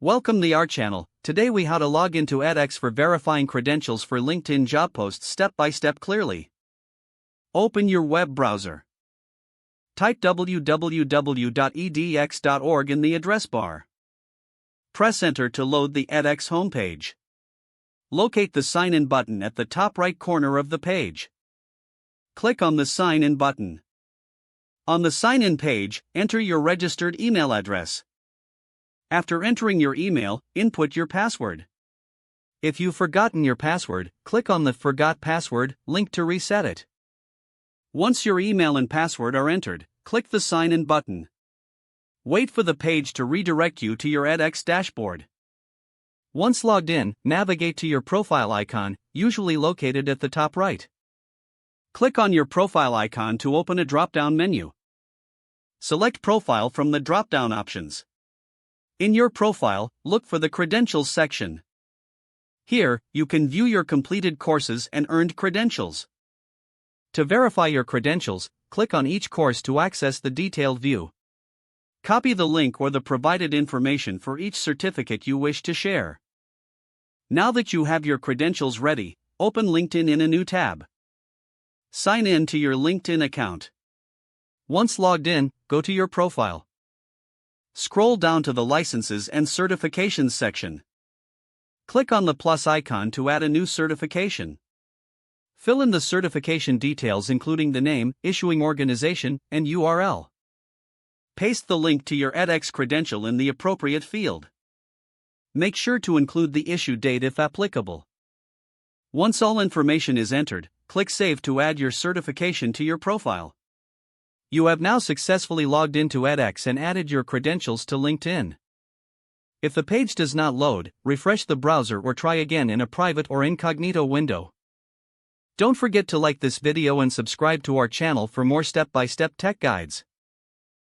Welcome to our channel. Today we how to log into edX for verifying credentials for LinkedIn job posts step by step clearly. Open your web browser. Type www.edx.org in the address bar. Press enter to load the edX homepage. Locate the sign in button at the top right corner of the page. Click on the sign in button. On the sign in page, enter your registered email address. After entering your email, input your password. If you've forgotten your password, click on the Forgot Password link to reset it. Once your email and password are entered, click the Sign In button. Wait for the page to redirect you to your edX dashboard. Once logged in, navigate to your profile icon, usually located at the top right. Click on your profile icon to open a drop-down menu. Select Profile from the drop-down options. In your profile, look for the Credentials section. Here, you can view your completed courses and earned credentials. To verify your credentials, click on each course to access the detailed view. Copy the link or the provided information for each certificate you wish to share. Now that you have your credentials ready, open LinkedIn in a new tab. Sign in to your LinkedIn account. Once logged in, go to your profile. Scroll down to the Licenses and Certifications section. Click on the plus icon to add a new certification. Fill in the certification details including the name, issuing organization, and URL. Paste the link to your edX credential in the appropriate field. Make sure to include the issue date if applicable. Once all information is entered, click Save to add your certification to your profile. You have now successfully logged into edX and added your credentials to LinkedIn. If the page does not load, refresh the browser or try again in a private or incognito window. Don't forget to like this video and subscribe to our channel for more step-by-step tech guides.